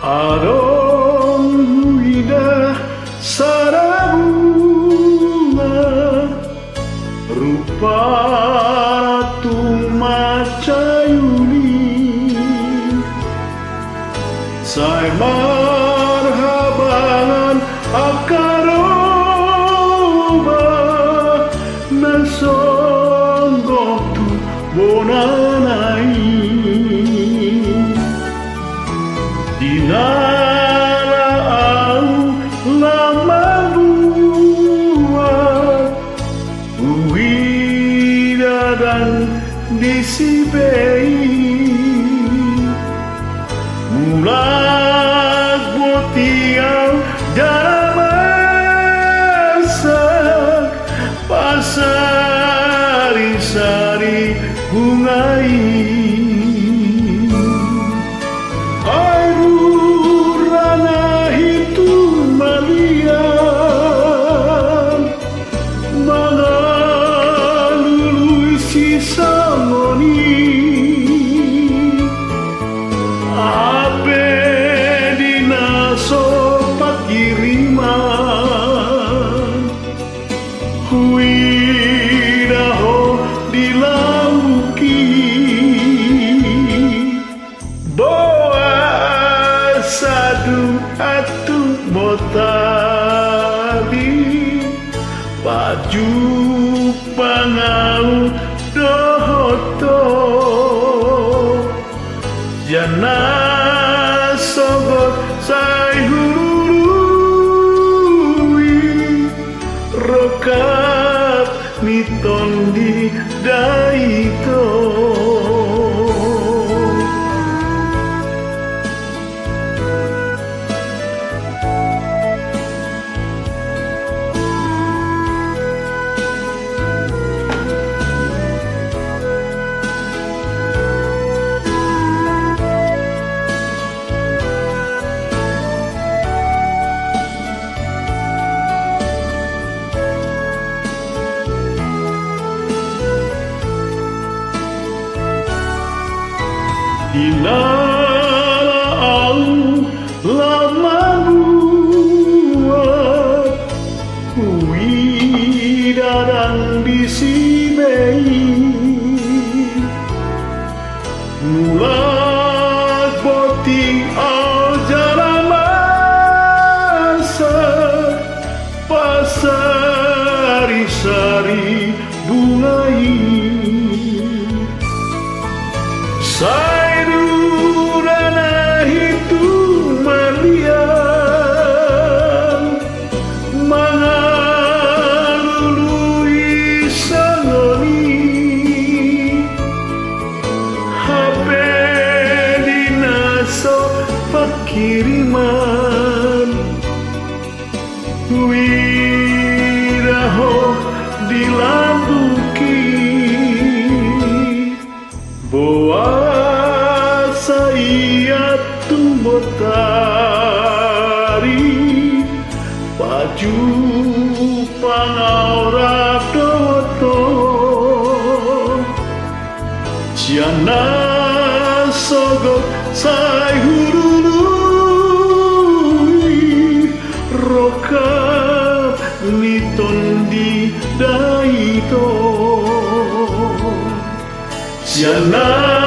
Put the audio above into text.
Adon huida sarabunga rupa ratu macayuni sai marhaban akaroba nasonggok tu bonanai dinara au lama buat uida dan disibei mulak botiau jaramasak pasari-sari bungai Huidaho dilamuki boa sadu atu botali baju pangau dohoto jana sogot sai hurui rokat niton di daito dinara au lama buat huida dan disibei mulak boti au jaramasak pasari-sari bungai sai durana hitu malian mangalului sangoni hape dinaso pakiriman wiraho dilambuki boa saiatu botari baju pangaura doto ciana sogot sai hurului rokat niton di daito ciana